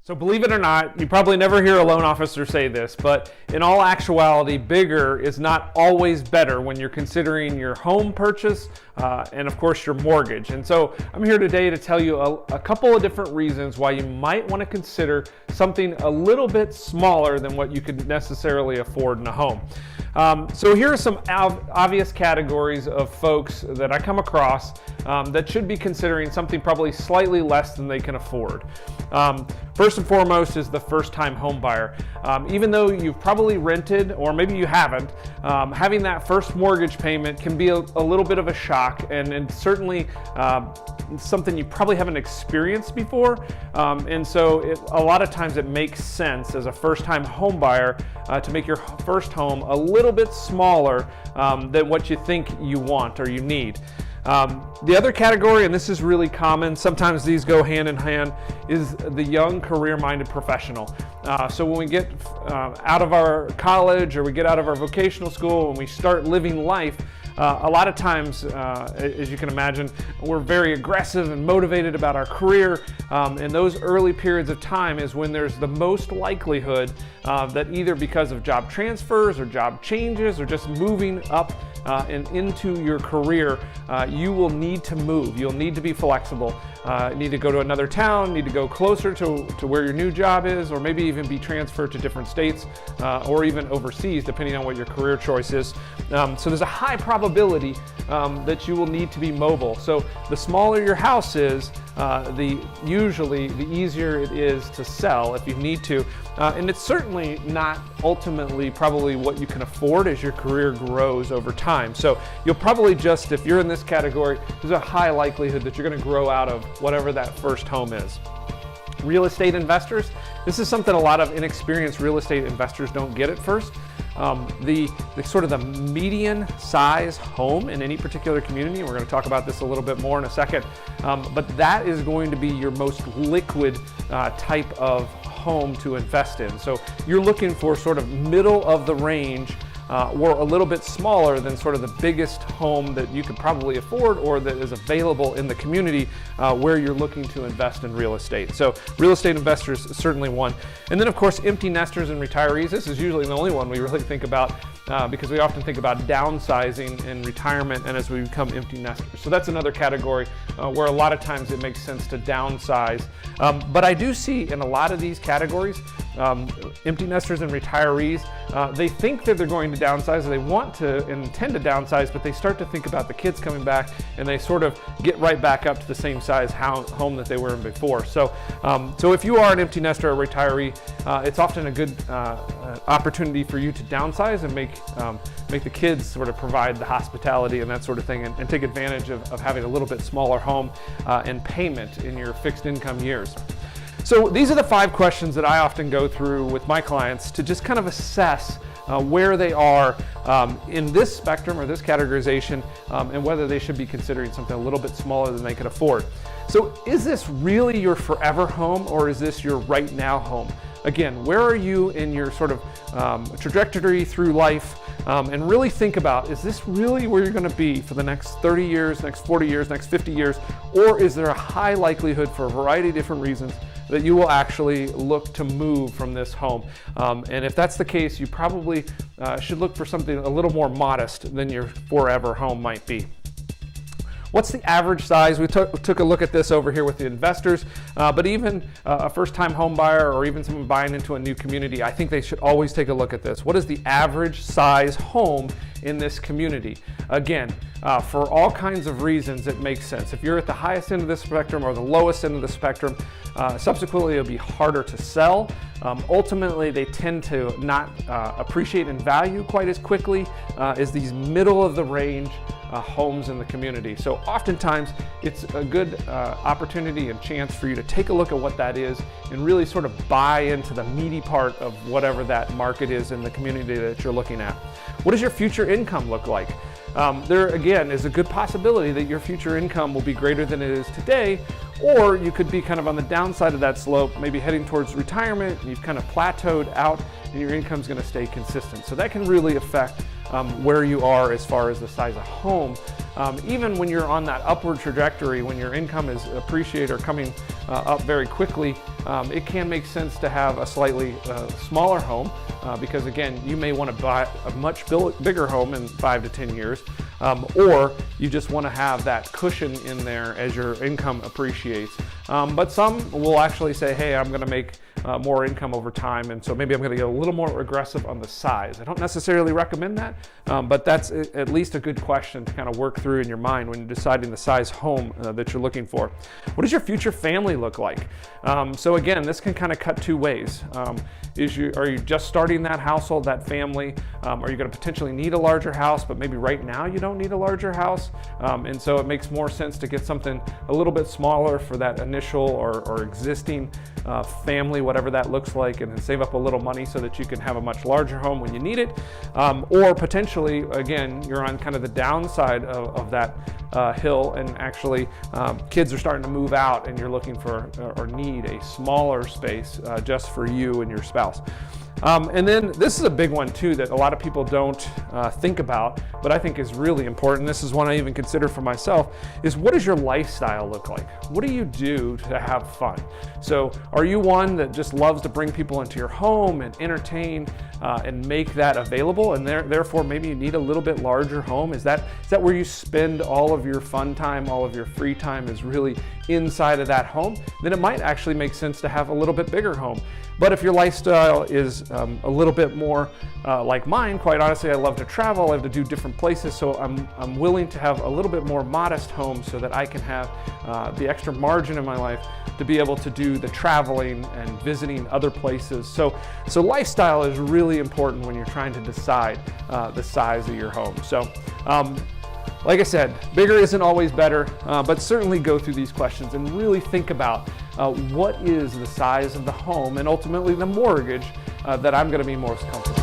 So believe it or not, you probably never hear a loan officer say this, but in all actuality, bigger is not always better when you're considering your home purchase and of course your mortgage. And so I'm here today to tell you a couple of different reasons why you might want to consider something a little bit smaller than what you could necessarily afford in a home. So here are some obvious categories of folks that I come across that should be considering something probably slightly less than they can afford. First and foremost is the first-time home buyer. Even though you've probably rented, or maybe you haven't, having that first mortgage payment can be a little bit of a shock, and certainly something you probably haven't experienced before. And so a lot of times it makes sense as a first-time home buyer to make your first home a little bit smaller than what you think you want or you need. The other category, and this is really common, sometimes these go hand in hand, is the young career-minded professional. So when we get out of our college or we get out of our vocational school and we start living life, a lot of times, as you can imagine, we're very aggressive and motivated about our career, and those early periods of time is when there's the most likelihood that either because of job transfers or job changes or just moving up and into your career, you will need to move. You'll need to be flexible. Need to go to another town, need to go closer to where your new job is, or maybe even be transferred to different states or even overseas, depending on what your career choice is. So there's a high probability that you will need to be mobile. So the smaller your house is, usually the easier it is to sell if you need to. And it's certainly not ultimately probably what you can afford as your career grows over time. So you'll probably just, if you're in this category, there's a high likelihood that you're going to grow out of whatever that first home is. Real estate investors, this is something a lot of inexperienced real estate investors don't get at first. The sort of the median size home in any particular community, and we're going to talk about this a little bit more in a second, but that is going to be your most liquid type of home to invest in. So you're looking for sort of middle of the range or a little bit smaller than sort of the biggest home that you could probably afford or that is available in the community where you're looking to invest in real estate. So real estate investors is certainly one. And then of course empty nesters and retirees. This is usually the only one we really think about because we often think about downsizing in retirement and as we become empty nesters. So that's another category where a lot of times it makes sense to downsize. But I do see in a lot of these categories, empty nesters and retirees, they think that they're going to downsize, they want to and intend to downsize, but they start to think about the kids coming back and they sort of get right back up to the same size home that they were in before. So if you are an empty nester or retiree, it's often a good opportunity for you to downsize and make the kids sort of provide the hospitality and that sort of thing, and take advantage of having a little bit smaller home and payment in your fixed income years. So these are the 5 questions that I often go through with my clients to just kind of assess where they are in this spectrum or this categorization and whether they should be considering something a little bit smaller than they could afford. So is this really your forever home, or is this your right now home? Again, where are you in your sort of trajectory through life? And really think about, is this really where you're going to be for the next 30 years, next 40 years, next 50 years? Or is there a high likelihood for a variety of different reasons that you will actually look to move from this home? And if that's the case, you probably should look for something a little more modest than your forever home might be. What's the average size? We took a look at this over here with the investors, but even a first-time home buyer or even someone buying into a new community, I think they should always take a look at this. What is the average size home in this community? Again, for all kinds of reasons, it makes sense. If you're at the highest end of the spectrum or the lowest end of the spectrum, subsequently it'll be harder to sell. Ultimately, they tend to not appreciate in value quite as quickly as these middle of the range homes in the community. So oftentimes it's a good opportunity and chance for you to take a look at what that is and really sort of buy into the meaty part of whatever that market is in the community that you're looking at. What does your future income look like? There again is a good possibility that your future income will be greater than it is today, or you could be kind of on the downside of that slope, maybe heading towards retirement, and you've kind of plateaued out and your income's going to stay consistent. So that can really affect where you are as far as the size of home. Even when you're on that upward trajectory, when your income is appreciated or coming up very quickly, it can make sense to have a slightly smaller home because, again, you may want to buy a much bigger home in 5 to 10 years, or you just want to have that cushion in there as your income appreciates. But some will actually say, hey, I'm going to make more income over time, and so maybe I'm going to get a little more aggressive on the size. I don't necessarily recommend that, but that's at least a good question to kind of work through in your mind when you're deciding the size home that you're looking for. What does your future family look like? So again, this can kind of cut two ways. Are you just starting that household, that family? Are you going to potentially need a larger house, but maybe right now you don't need a larger house? And so it makes more sense to get something a little bit smaller for that initial or existing family, whatever that looks like, and then save up a little money so that you can have a much larger home when you need it. Or potentially, again, you're on kind of the downside of that hill, and actually kids are starting to move out and you're looking for or need a smaller space just for you and your spouse. And then this is a big one too that a lot of people don't think about, but I think is really important. This is one I even consider for myself, is what does your lifestyle look like? What do you do to have fun? So are you one that just loves to bring people into your home and entertain and make that available, and therefore maybe you need a little bit larger home? Is that where you spend all of your fun time, all of your free time is really inside of that home? Then it might actually make sense to have a little bit bigger home. But if your lifestyle is a little bit more like mine, quite honestly, I love to travel, I love to do different places, so I'm willing to have a little bit more modest home so that I can have the extra margin in my life to be able to do the traveling and visiting other places. So lifestyle is really important when you're trying to decide the size of your home. So like I said, bigger isn't always better, but certainly go through these questions and really think about what is the size of the home and ultimately the mortgage that I'm going to be most comfortable with.